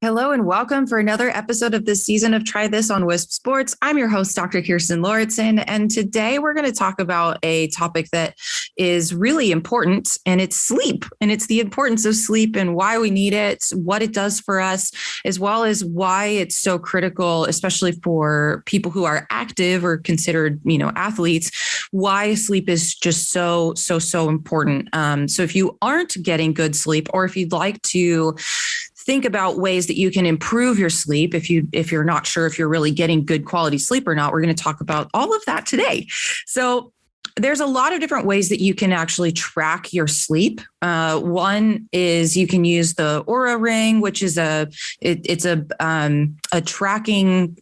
Hello and welcome for another episode of this season of Try This on Wisp Sports. I'm your host, Dr. Kirstin Lauritzen, and today we're going to talk about a topic that is really important, and it's sleep. And it's the importance of sleep and why we need it, what it does for us, as well as why it's so critical, especially for people who are active or considered, athletes, why sleep is just so important. So if you aren't getting good sleep, or if you'd like to think about ways that you can improve your sleep, if you're not sure if you're really getting good quality sleep or not, we're going to talk about all of that today. So there's a lot of different ways that you can actually track your sleep. One is you can use the Oura ring, which is a tracking.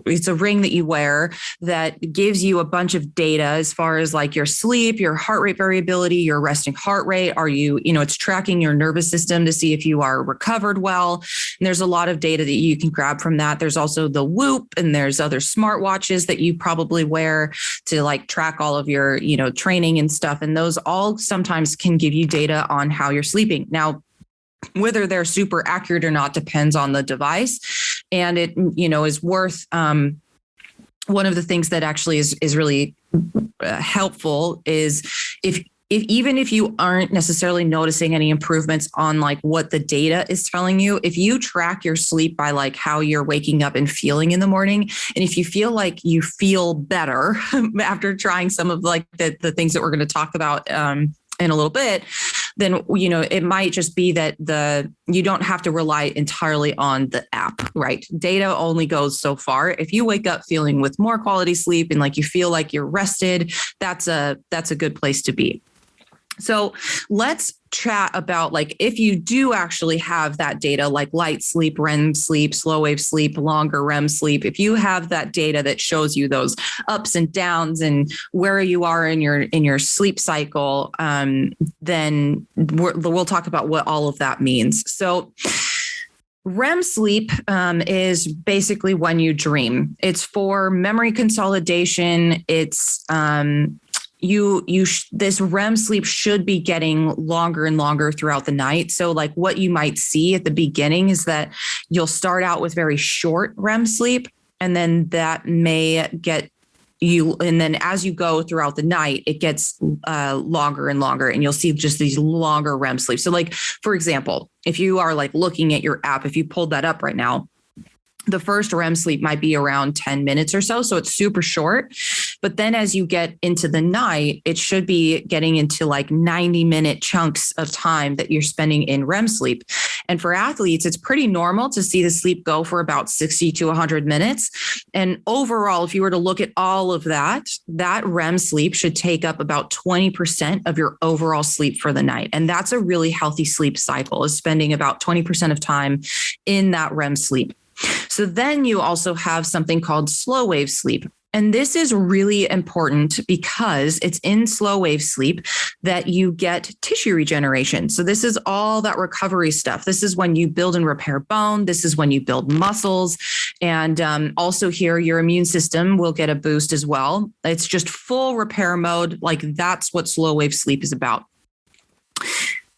It's a ring that you wear that gives you a bunch of data as far as like your sleep, your heart rate variability, your resting heart rate. Are you, it's tracking your nervous system to see if you are recovered well. And there's a lot of data that you can grab from that. There's also the Whoop, and there's other smartwatches that you probably wear to like track all of your, training and stuff. And those all sometimes can give you data on how you're sleeping. Now, whether they're super accurate or not depends on the device. And it, is worth, one of the things that actually is really helpful is if even if you aren't necessarily noticing any improvements on like what the data is telling you, if you track your sleep by like how you're waking up and feeling in the morning, and if you feel like you feel better after trying some of like the things that we're going to talk about in a little bit, then, it might just be that you don't have to rely entirely on the app, right? Data only goes so far. If you wake up feeling with more quality sleep and like you feel like you're rested, that's a good place to be. So let's chat about like if you do actually have that data, like light sleep, REM sleep, slow wave sleep, longer REM sleep. If you have that data that shows you those ups and downs and where you are in your sleep cycle, then we'll talk about what all of that means. So REM sleep is basically when you dream. It's for memory consolidation. It's this REM sleep should be getting longer and longer throughout the night. So like what you might see at the beginning is that you'll start out with very short REM sleep, and then that may get you. And then as you go throughout the night, it gets longer and longer, and you'll see just these longer REM sleep. So like, for example, if you are like looking at your app, if you pulled that up right now, the first REM sleep might be around 10 minutes or so. So it's super short. But then as you get into the night, it should be getting into like 90-minute chunks of time that you're spending in REM sleep. And for athletes, it's pretty normal to see the sleep go for about 60 to 100 minutes. And overall, if you were to look at all of that REM sleep should take up about 20% of your overall sleep for the night. And that's a really healthy sleep cycle, is spending about 20% of time in that REM sleep. So then you also have something called slow wave sleep. And this is really important because it's in slow wave sleep that you get tissue regeneration. So this is all that recovery stuff. This is when you build and repair bone. This is when you build muscles. And also here, your immune system will get a boost as well. It's just full repair mode. Like that's what slow wave sleep is about.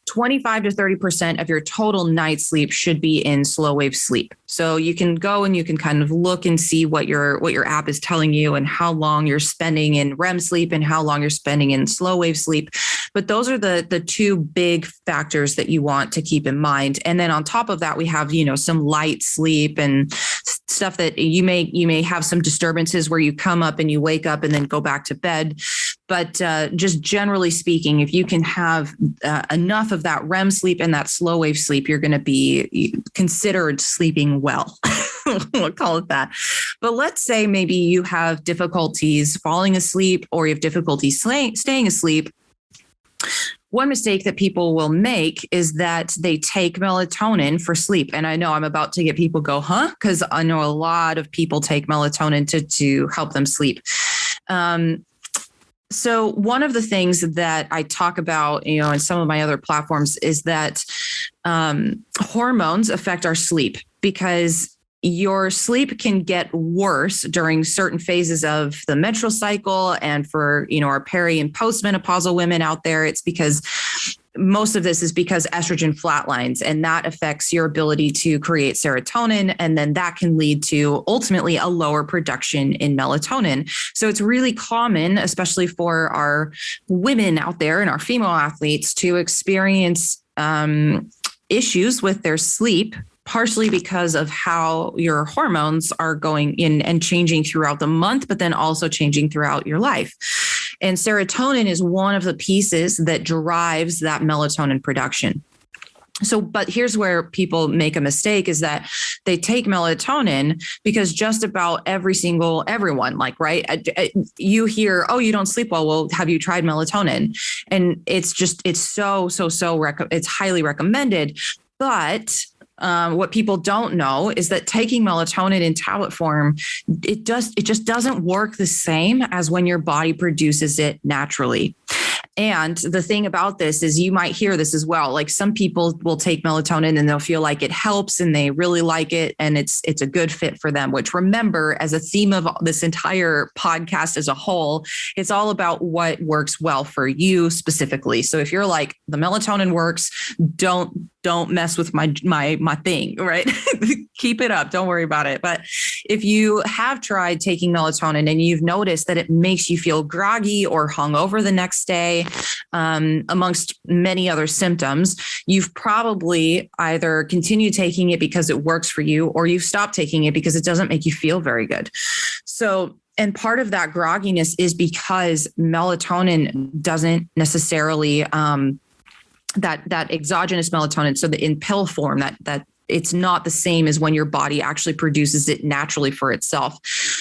25 to 30% of your total night sleep should be in slow wave sleep. So you can go and you can kind of look and see what your app is telling you and how long you're spending in REM sleep and how long you're spending in slow wave sleep. But those are the two big factors that you want to keep in mind. And then on top of that, we have, some light sleep and stuff that you may have some disturbances where you come up and you wake up and then go back to bed. But just generally speaking, if you can have enough of that REM sleep and that slow wave sleep, you're going to be considered sleeping well. We'll call it that. But let's say maybe you have difficulties falling asleep or you have difficulty staying asleep. One mistake that people will make is that they take melatonin for sleep. And I know I'm about to get people go, huh? Because I know a lot of people take melatonin to help them sleep. So one of the things that I talk about, in some of my other platforms is that hormones affect our sleep, because your sleep can get worse during certain phases of the menstrual cycle. And for, our peri and postmenopausal women out there, it's because most of this is because estrogen flatlines, and that affects your ability to create serotonin. And then that can lead to ultimately a lower production in melatonin. So it's really common, especially for our women out there and our female athletes, to experience issues with their sleep, partially because of how your hormones are going in and changing throughout the month, but then also changing throughout your life. And serotonin is one of the pieces that drives that melatonin production. So, but here's where people make a mistake, is that they take melatonin because just about everyone, like, right, you hear, oh, you don't sleep well, have you tried melatonin? And it's it's highly recommended. But what people don't know is that taking melatonin in tablet form, it just doesn't work the same as when your body produces it naturally. And the thing about this is, you might hear this as well. Like, some people will take melatonin and they'll feel like it helps and they really like it and it's a good fit for them, which, remember, as a theme of this entire podcast as a whole, it's all about what works well for you specifically. So if you're like, the melatonin works, don't mess with my thing, right? Keep it up. Don't worry about it. But if you have tried taking melatonin and you've noticed that it makes you feel groggy or hungover the next day, amongst many other symptoms, you've probably either continued taking it because it works for you, or you've stopped taking it because it doesn't make you feel very good. So, and part of that grogginess is because melatonin doesn't necessarily, that exogenous melatonin, so that in pill form, that it's not the same as when your body actually produces it naturally for itself.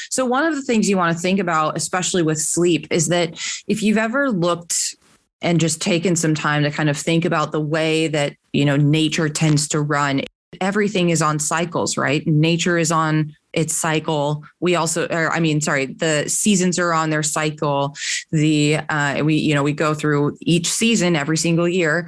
So one of the things you want to think about, especially with sleep, is that if you've ever looked and just taken some time to kind of think about the way that, nature tends to run, everything is on cycles, right? Nature is on its cycle. The seasons are on their cycle. We go through each season every single year.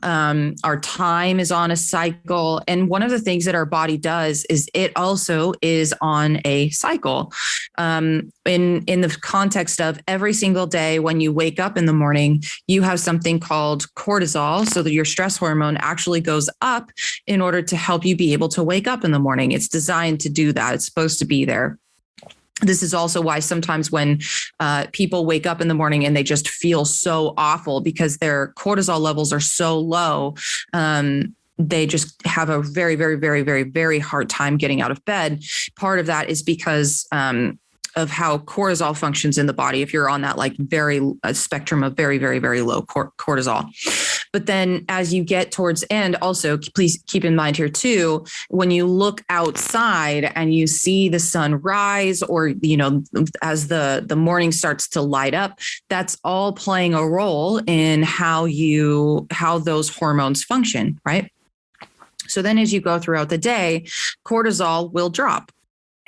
Our time is on a cycle. And one of the things that our body does is it also is on a cycle. In the context of every single day, when you wake up in the morning, you have something called cortisol, so that your stress hormone actually goes up in order to help you be able to wake up in the morning. It's designed to do that. It's supposed to be there. This is also why sometimes when people wake up in the morning and they just feel so awful because their cortisol levels are so low, they just have a very, very, very, very, very hard time getting out of bed. Part of that is because of how cortisol functions in the body, if you're on that spectrum of very, very, very low cortisol. But then as you get towards end, also, please keep in mind here too, when you look outside and you see the sun rise, or, as the morning starts to light up, that's all playing a role in how those hormones function, right? So then as you go throughout the day, cortisol will drop.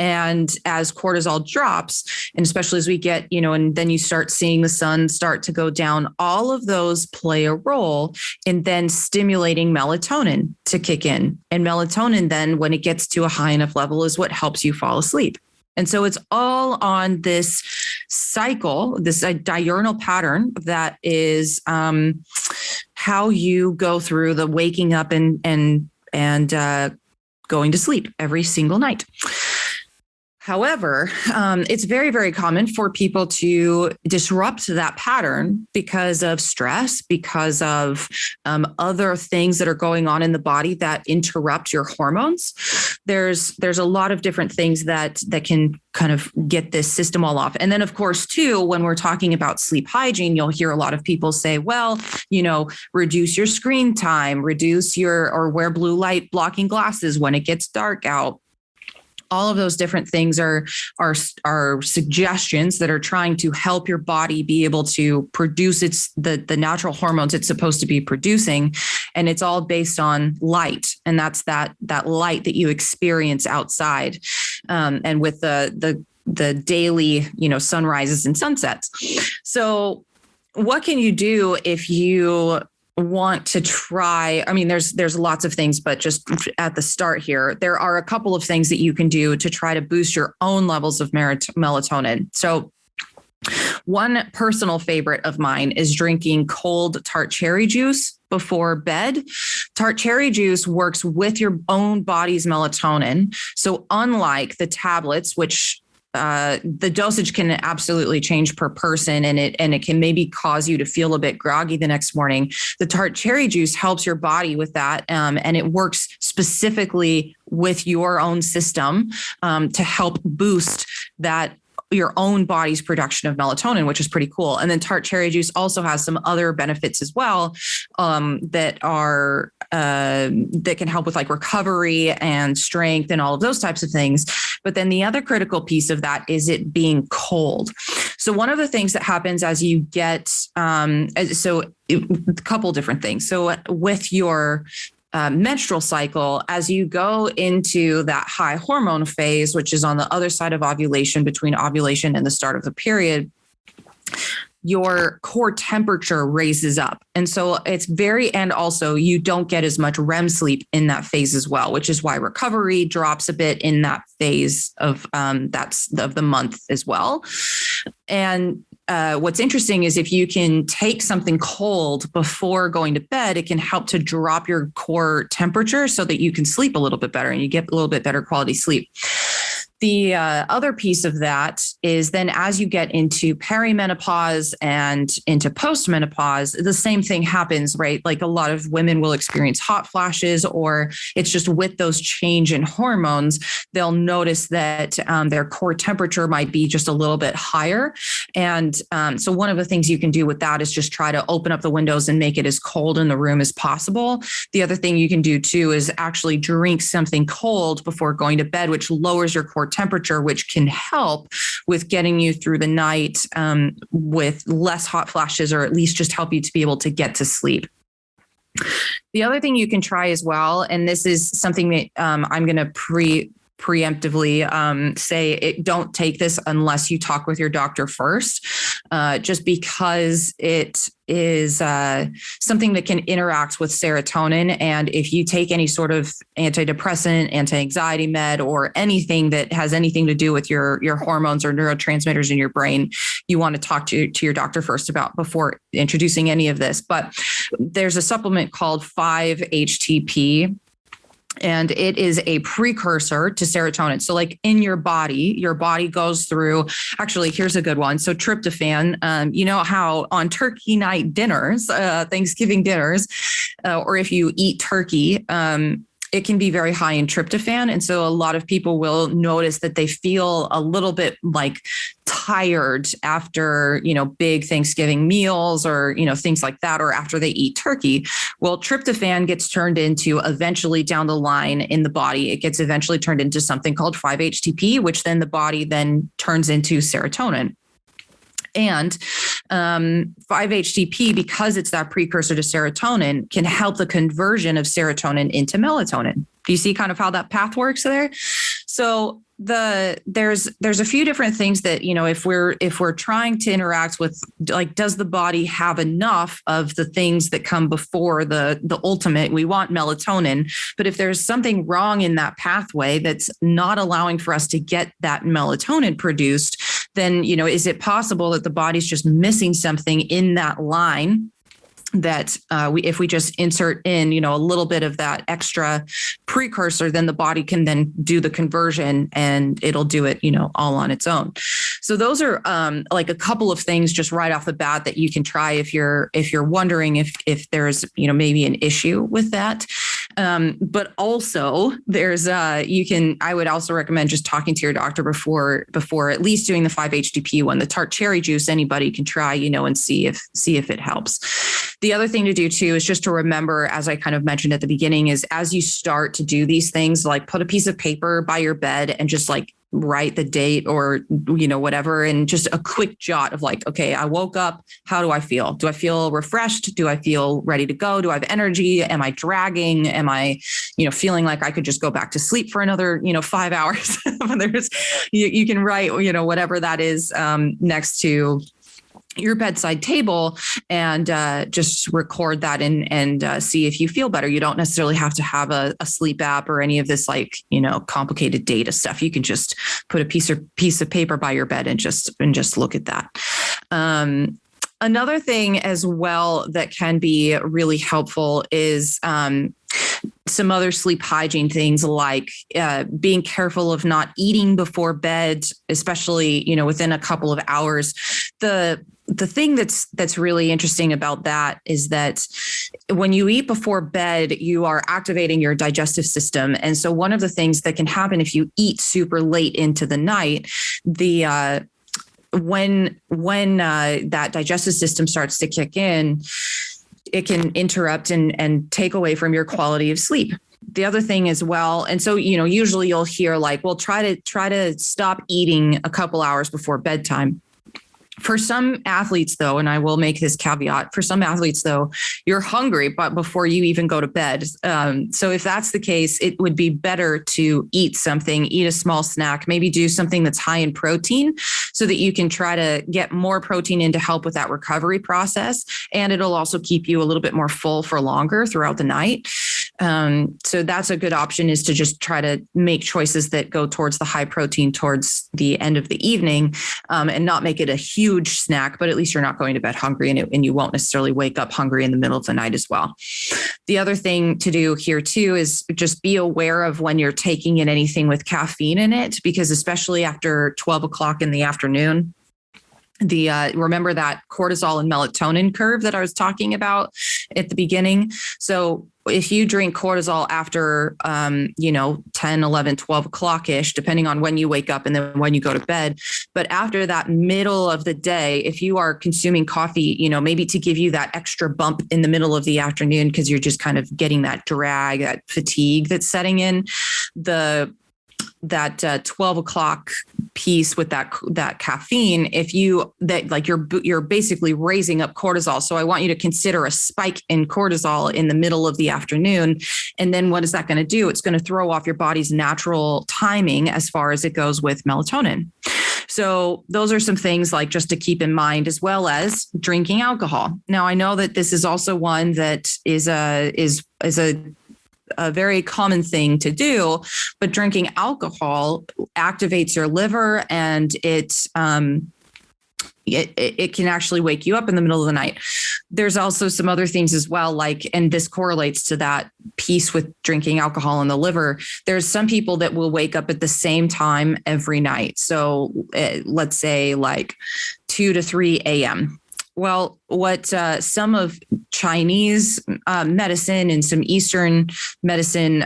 And as cortisol drops, and especially as we get, and then you start seeing the sun start to go down, all of those play a role in then stimulating melatonin to kick in. And melatonin then, when it gets to a high enough level, is what helps you fall asleep. And so it's all on this cycle, this diurnal pattern that is how you go through the waking up and going to sleep every single night. However, it's very, very common for people to disrupt that pattern because of stress, because of other things that are going on in the body that interrupt your hormones. There's a lot of different things that can kind of get this system all off. And then, of course, too, when we're talking about sleep hygiene, you'll hear a lot of people say, well, reduce your screen time, or wear blue light blocking glasses when it gets dark out. All of those different things are suggestions that are trying to help your body be able to produce the natural hormones it's supposed to be producing. And it's all based on light. And that's that light that you experience outside. And with the daily, sunrises and sunsets. So what can you do if you want to try? I mean, there's lots of things, but just at the start here, there are a couple of things that you can do to try to boost your own levels of melatonin. So one personal favorite of mine is drinking cold tart cherry juice before bed, tart cherry juice works with your own body's melatonin. So unlike the tablets, which the dosage can absolutely change per person, and it can maybe cause you to feel a bit groggy the next morning. The tart cherry juice helps your body with that, and it works specifically with your own system to help boost that your own body's production of melatonin, which is pretty cool. And then tart cherry juice also has some other benefits as well that can help with like recovery and strength and all of those types of things. But then the other critical piece of that is it being cold. So one of the things that happens as you get, a couple different things. So with your menstrual cycle, as you go into that high hormone phase, which is on the other side of ovulation, between ovulation and the start of the period, your core temperature raises up. And so and also you don't get as much REM sleep in that phase as well, which is why recovery drops a bit in that phase of the month as well. And what's interesting is if you can take something cold before going to bed, it can help to drop your core temperature so that you can sleep a little bit better and you get a little bit better quality sleep. The other piece of that is then as you get into perimenopause and into postmenopause, the same thing happens, right? Like a lot of women will experience hot flashes, or it's just with those change in hormones, they'll notice that their core temperature might be just a little bit higher. And so one of the things you can do with that is just try to open up the windows and make it as cold in the room as possible. The other thing you can do too is actually drink something cold before going to bed, which lowers your core temperature, which can help with getting you through the night with less hot flashes, or at least just help you to be able to get to sleep. The other thing you can try as well, and this is something that I'm going to preemptively say, don't take this unless you talk with your doctor first, just because it is something that can interact with serotonin. And if you take any sort of antidepressant, anti-anxiety med, or anything that has anything to do with your hormones or neurotransmitters in your brain, you want to talk to your doctor first about before introducing any of this. But there's a supplement called 5-HTP. And it is a precursor to serotonin. So like in your body goes through, actually, here's a good one. So tryptophan, you know how on turkey night dinners, Thanksgiving dinners, or if you eat turkey, it can be very high in tryptophan. And so a lot of people will notice that they feel a little bit like tired after, big Thanksgiving meals or, things like that, or after they eat turkey. Well, tryptophan gets turned into eventually down the line in the body. It gets eventually turned into something called 5-HTP, which then the body then turns into serotonin. And 5-HTP, because it's that precursor to serotonin, can help the conversion of serotonin into melatonin. Do you see kind of how that path works there? So there's a few different things that, if we're trying to interact with, like, does the body have enough of the things that come before the ultimate? We want melatonin, but if there's something wrong in that pathway that's not allowing for us to get that melatonin produced, then, is it possible that the body's just missing something in that line that if we just insert in, a little bit of that extra precursor, then the body can then do the conversion and it'll do it, all on its own. So those are like a couple of things just right off the bat that you can try if you're wondering if there's, maybe an issue with that. But also there's I would also recommend just talking to your doctor before at least doing the 5-HTP one. The tart cherry juice, anybody can try, and see if it helps. The other thing to do too is just to remember, as I kind of mentioned at the beginning, is as you start to do these things, like put a piece of paper by your bed and just like write the date or, whatever. And just a quick jot of like, okay, I woke up. How do I feel? Do I feel refreshed? Do I feel ready to go? Do I have energy? Am I dragging? Am I, feeling like I could just go back to sleep for another, 5 hours? You can write, whatever that is next to your bedside table and just record that and see if you feel better. You don't necessarily have to have a sleep app or any of this complicated data stuff. You can just put a piece of paper by your bed and just look at that. Another thing as well that can be really helpful is some other sleep hygiene things like being careful of not eating before bed, especially, within a couple of hours. The thing that's really interesting about that is that when you eat before bed, you are activating your digestive system. And so one of the things that can happen if you eat super late into the night, when that digestive system starts to kick in, it can interrupt and take away from your quality of sleep. The other thing as well, and so usually you'll hear like, well, try to stop eating a couple hours before bedtime. For some athletes, though, and I will make this caveat, for some athletes, though, you're hungry, but before you even go to bed. So if that's the case, it would be better to eat a small snack, maybe do something that's high in protein so that you can try to get more protein in to help with that recovery process. And it'll also keep you a little bit more full for longer throughout the night. So that's a good option, is to just try to make choices that go towards the high protein towards the end of the evening, and not make it a huge snack, but at least you're not going to bed hungry, and you won't necessarily wake up hungry in the middle of the night as well. The other thing to do here too is just be aware of when you're taking in anything with caffeine in it, because especially after 12 o'clock in the afternoon, remember that cortisol and melatonin curve that I was talking about at the beginning. So if you drink cortisol after, 10, 11, 12 o'clock ish, depending on when you wake up and then when you go to bed. But after that middle of the day, if you are consuming coffee, maybe to give you that extra bump in the middle of the afternoon, because you're just kind of getting that drag, that fatigue that's setting in, that 12 o'clock piece with that caffeine, you're basically raising up cortisol. So I want you to consider a spike in cortisol in the middle of the afternoon. And then what is that going to do? It's going to throw off your body's natural timing as far as it goes with melatonin. So those are some things like just to keep in mind, as well as drinking alcohol. Now, I know that this is also one that is a very common thing to do, but drinking alcohol activates your liver, and it can actually wake you up in the middle of the night. There's also some other things as well, and this correlates to that piece with drinking alcohol in the liver. There's some people that will wake up at the same time every night. So let's say 2 to 3 a.m. Well, what some of Chinese medicine and some Eastern medicine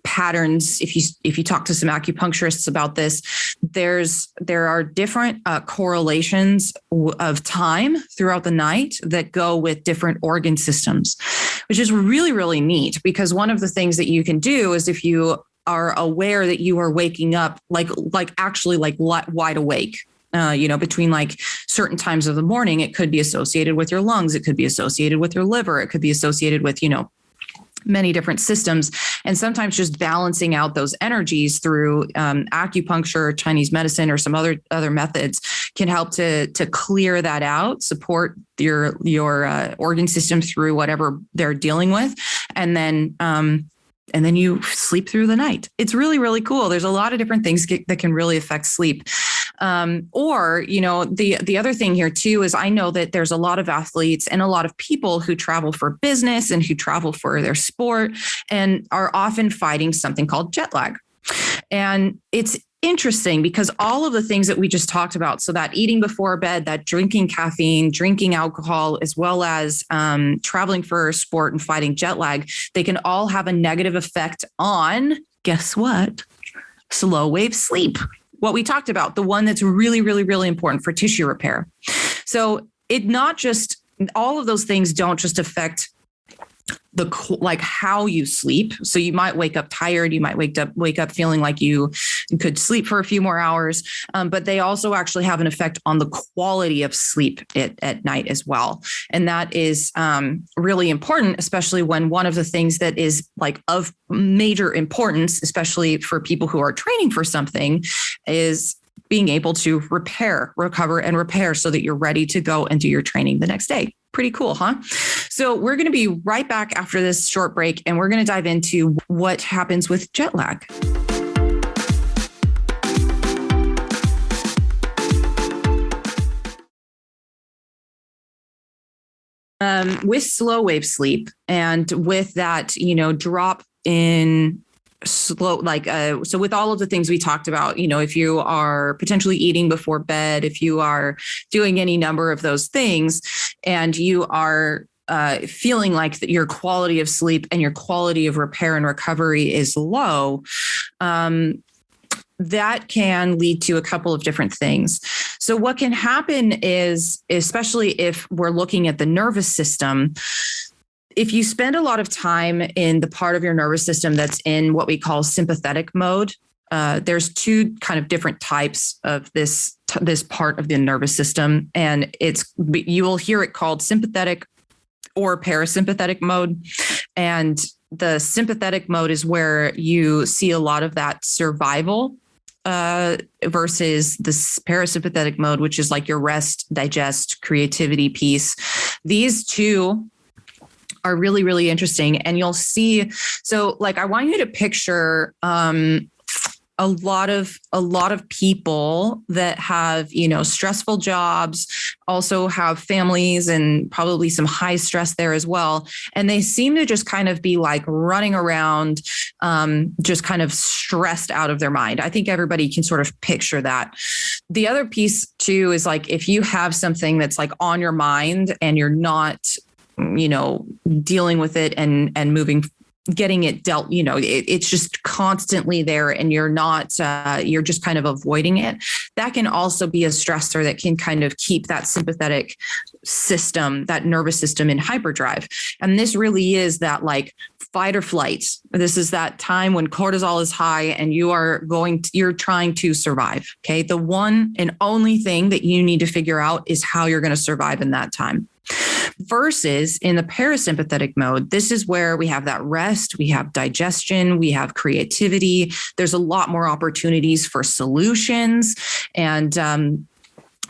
patterns, if you talk to some acupuncturists about this, there are different correlations of time throughout the night that go with different organ systems, which is really, really neat, because one of the things that you can do is, if you are aware that you are waking up actually wide awake, between certain times of the morning, it could be associated with your lungs. It could be associated with your liver. It could be associated with, many different systems. And sometimes just balancing out those energies through acupuncture, Chinese medicine, or some other methods can help to clear that out, support your organ system through whatever they're dealing with. And then you sleep through the night. It's really, really cool. There's a lot of different things that can really affect sleep. The other thing here too is, I know that there's a lot of athletes and a lot of people who travel for business and who travel for their sport and are often fighting something called jet lag. And it's interesting because all of the things that we just talked about, so that eating before bed, that drinking caffeine, drinking alcohol, as well as traveling for sport and fighting jet lag, they can all have a negative effect on, guess what? Slow wave sleep. What we talked about, the one that's really, really, really important for tissue repair. So all of those things don't just affect how you sleep. So you might wake up tired. You might wake up feeling like you could sleep for a few more hours. But they also actually have an effect on the quality of sleep at night as well. And that is really important, especially when one of the things that is of major importance, especially for people who are training for something, is being able to recover and repair so that you're ready to go and do your training the next day. Pretty cool, huh? So we're going to be right back after this short break, and we're going to dive into what happens with jet lag. With slow wave sleep and with that, drop in slow, so with all of the things we talked about, if you are potentially eating before bed, if you are doing any number of those things and you are feeling like that your quality of sleep and your quality of repair and recovery is low, that can lead to a couple of different things. So what can happen is, especially if we're looking at the nervous system, if you spend a lot of time in the part of your nervous system that's in what we call sympathetic mode, there's two kind of different types of this part of the nervous system, and you will hear it called sympathetic or parasympathetic mode. And the sympathetic mode is where you see a lot of that survival versus the parasympathetic mode, which is like your rest, digest, creativity piece. These two are really, really interesting. And you'll see, so like, I want you to picture a lot of people that have, stressful jobs, also have families and probably some high stress there as well. And they seem to just kind of be like running around, just kind of stressed out of their mind. I think everybody can sort of picture that. The other piece too is like, if you have something that's like on your mind and you're not, dealing with it and getting it dealt, it's just constantly there and you're not, you're just kind of avoiding it. That can also be a stressor that can kind of keep that sympathetic system, that nervous system in hyperdrive. And this really is that like fight or flight. This is that time when cortisol is high and you're trying to survive. Okay. The one and only thing that you need to figure out is how you're going to survive in that time. Versus in the parasympathetic mode, this is where we have that rest, we have digestion, we have creativity. There's a lot more opportunities for solutions. And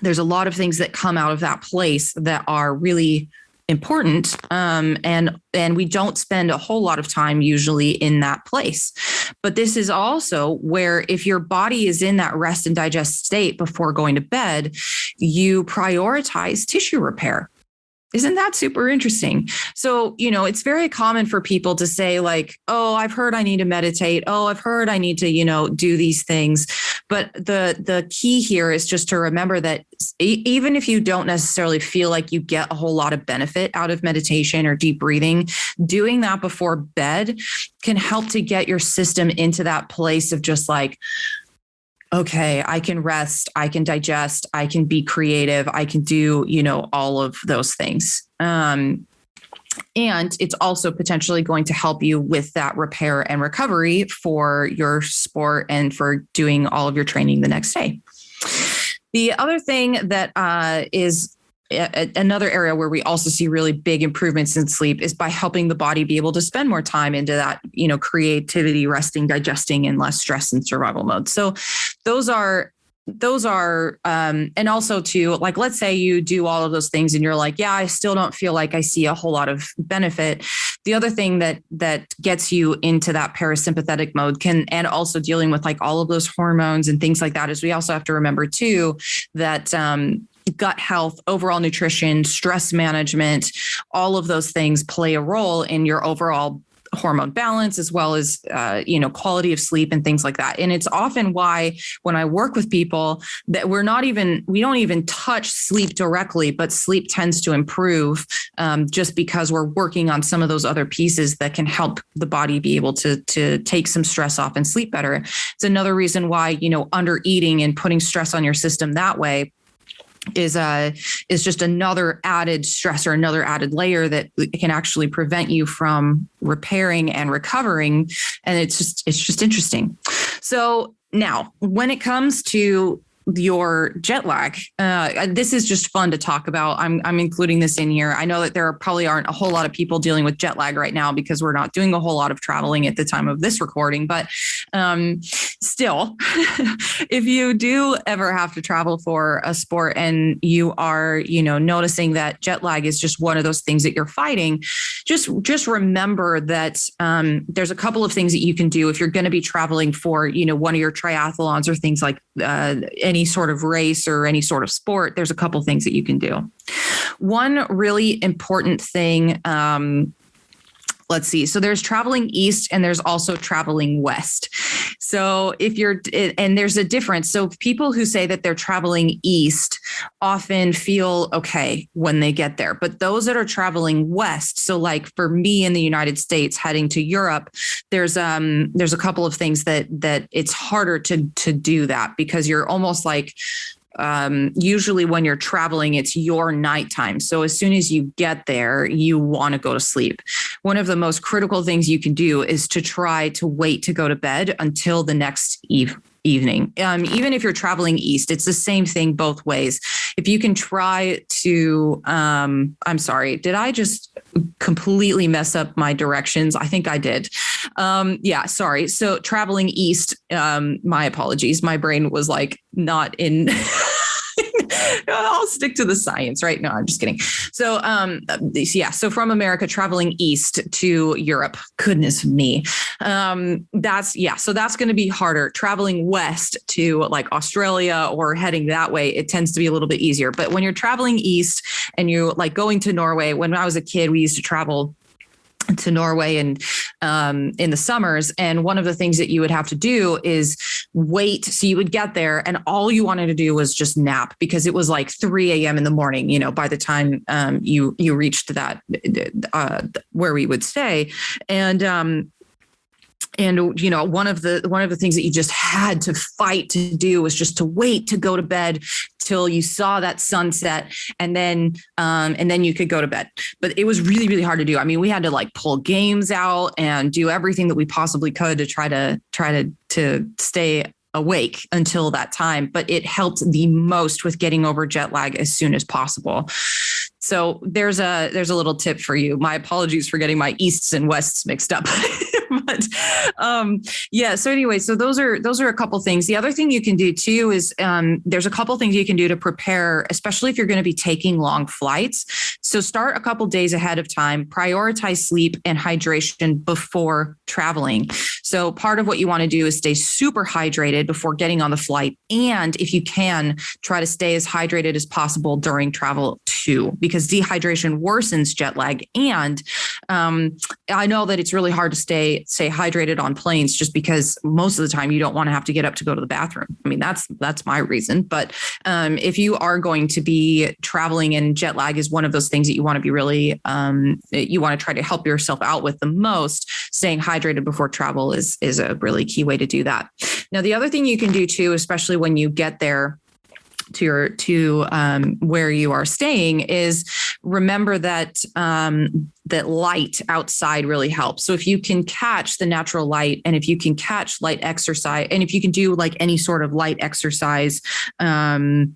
there's a lot of things that come out of that place that are really important. And we don't spend a whole lot of time usually in that place. But this is also where if your body is in that rest and digest state before going to bed, you prioritize tissue repair. Isn't that super interesting? So, it's very common for people to say like, oh, I've heard I need to meditate. Oh, I've heard I need to, do these things. But the key here is just to remember that even if you don't necessarily feel like you get a whole lot of benefit out of meditation or deep breathing, doing that before bed can help to get your system into that place of just like, okay, I can rest, I can digest, I can be creative, I can do, all of those things. And it's also potentially going to help you with that repair and recovery for your sport and for doing all of your training the next day. The other thing that is another area where we also see really big improvements in sleep is by helping the body be able to spend more time into that, creativity, resting, digesting, and less stress and survival mode. So those are, and also too, like, let's say you do all of those things and you're like, yeah, I still don't feel like I see a whole lot of benefit. The other thing that gets you into that parasympathetic mode and also dealing with like all of those hormones and things like that is we also have to remember too, that, gut health, overall nutrition, stress management, all of those things play a role in your overall hormone balance, as well as, quality of sleep and things like that. And it's often why when I work with people that we don't even touch sleep directly, but sleep tends to improve just because we're working on some of those other pieces that can help the body be able to take some stress off and sleep better. It's another reason why, under eating and putting stress on your system that way is just another added stressor, another added layer that can actually prevent you from repairing and recovering. And it's just interesting. So now when it comes to your jet lag, this is just fun to talk about. I'm including this in here. I know that there probably aren't a whole lot of people dealing with jet lag right now because we're not doing a whole lot of traveling at the time of this recording, but still, if you do ever have to travel for a sport and you are, noticing that jet lag is just one of those things that you're fighting, just remember that there's a couple of things that you can do if you're going to be traveling for, one of your triathlons or things like any any sort of race or any sort of sport, there's a couple things that you can do. One really important thing, let's see. So there's traveling east and there's also traveling west. So and there's a difference. So people who say that they're traveling east often feel okay when they get there, but those that are traveling west. So like for me in the United States heading to Europe, there's a couple of things that it's harder to do that, because you're almost like, usually when you're traveling, it's your nighttime. So as soon as you get there, you want to go to sleep. One of the most critical things you can do is to try to wait to go to bed until the next evening. Even if you're traveling east, it's the same thing both ways. If you can try to, I'm sorry, did I just completely mess up my directions? I think I did. Yeah, sorry. So traveling east, my apologies. My brain was like not in. I'll stick to the science, right? No, I'm just kidding. So, so from America traveling east to Europe, goodness me. So that's going to be harder. Traveling west to like Australia or heading that way, it tends to be a little bit easier. But when you're traveling east and you like going to Norway, when I was a kid, we used to travel to Norway and in the summers. And one of the things that you would have to do is wait. So you would get there and all you wanted to do was just nap, because it was like 3 a.m. in the morning, by the time you reached that where we would stay. And one of the things that you just had to fight to do was just to wait to go to bed till you saw that sunset, and then you could go to bed. But it was really, really hard to do. I mean, we had to like pull games out and do everything that we possibly could to try to stay awake until that time. But it helped the most with getting over jet lag as soon as possible. So there's a little tip for you. My apologies for getting my easts and wests mixed up. But so anyway, so those are a couple things. The other thing you can do too is there's a couple things you can do to prepare, especially if you're going to be taking long flights. So start a couple days ahead of time, prioritize sleep and hydration before traveling. So part of what you want to do is stay super hydrated before getting on the flight. And if you can, try to stay as hydrated as possible during travel too, because dehydration worsens jet lag. And I know that it's really hard to stay hydrated on planes, just because most of the time you don't want to have to get up to go to the bathroom. I mean, that's my reason. But if you are going to be traveling, and jet lag is one of those things that you want to be really, you want to try to help yourself out with the most, staying hydrated before travel is a really key way to do that. Now, the other thing you can do too, especially when you get there to where you are staying, is remember that that light outside really helps. So if you can catch the natural light, and if you can catch light exercise, and if you can do like any sort of light exercise, like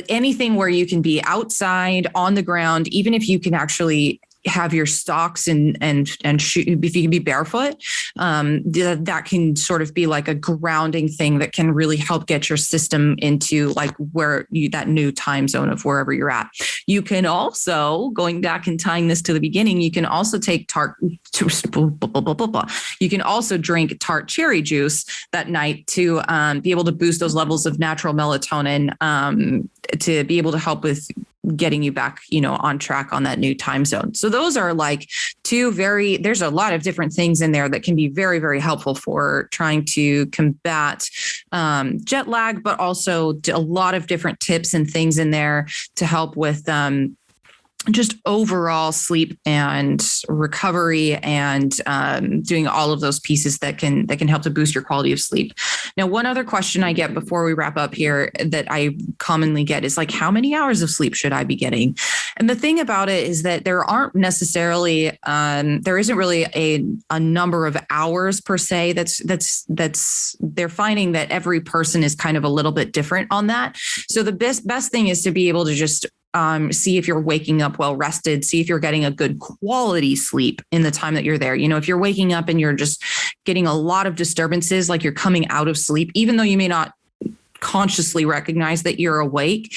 anything where you can be outside on the ground, even if you can actually have your socks and shoe, if you can be barefoot, that can sort of be like a grounding thing that can really help get your system into like that new time zone of wherever you're at. You can also, going back and tying this to the beginning, you can also take you can also drink tart cherry juice that night to be able to boost those levels of natural melatonin, to be able to help with getting you back, on track on that new time zone. So those are like there's a lot of different things in there that can be very, very helpful for trying to combat jet lag, but also a lot of different tips and things in there to help with just overall sleep and recovery, and doing all of those pieces that can help to boost your quality of sleep. Now, one other question I get before we wrap up here that I commonly get is like, how many hours of sleep should I be getting? And the thing about it is that there aren't necessarily, there isn't really a number of hours per se. They're finding that every person is kind of a little bit different on that. So the best thing is to be able to just see if you're waking up well rested, see if you're getting a good quality sleep in the time that you're there. If you're waking up and you're just getting a lot of disturbances, like you're coming out of sleep, even though you may not consciously recognize that you're awake.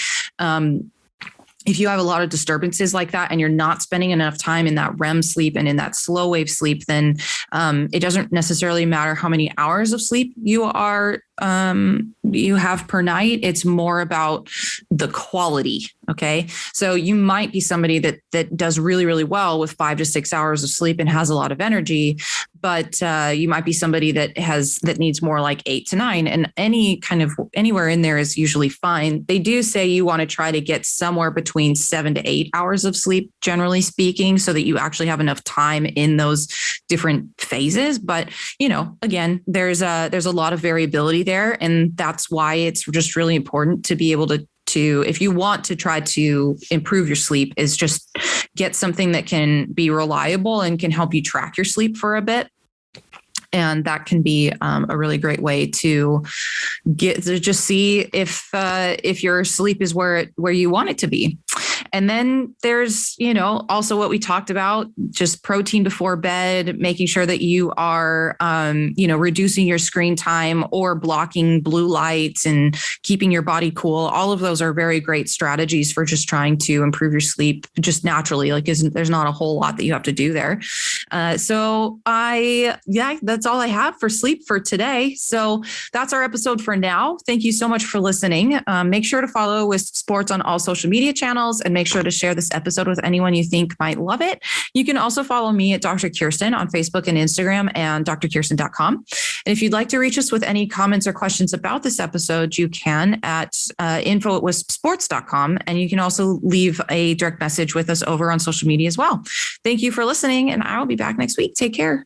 If you have a lot of disturbances like that and you're not spending enough time in that REM sleep and in that slow wave sleep, then it doesn't necessarily matter how many hours of sleep you are you have per night. It's more about the quality. Okay. So you might be somebody that does really, really well with 5 to 6 hours of sleep and has a lot of energy, but you might be somebody that needs more like 8 to 9, and anywhere in there is usually fine. They do say you want to try to get somewhere between 7 to 8 hours of sleep, generally speaking, so that you actually have enough time in those different phases. But, again, there's a lot of variability there. And that's why it's just really important to be able to, if you want to try to improve your sleep, is just get something that can be reliable and can help you track your sleep for a bit. And that can be a really great way to just see if your sleep is where you want it to be. And then there's, also what we talked about, just protein before bed, making sure that you are, reducing your screen time or blocking blue lights and keeping your body cool. All of those are very great strategies for just trying to improve your sleep just naturally. Like, there's not a whole lot that you have to do there. That's all I have for sleep for today. So that's our episode for now. Thank you so much for listening. Make sure to follow Wisp Sports on all social media channels, and make sure to share this episode with anyone you think might love it. You can also follow me at Dr. Kirstin on Facebook and Instagram, and drkirstin.com. And if you'd like to reach us with any comments or questions about this episode, you can at info@wispsports.com. And you can also leave a direct message with us over on social media as well. Thank you for listening, and I will be back next week. Take care.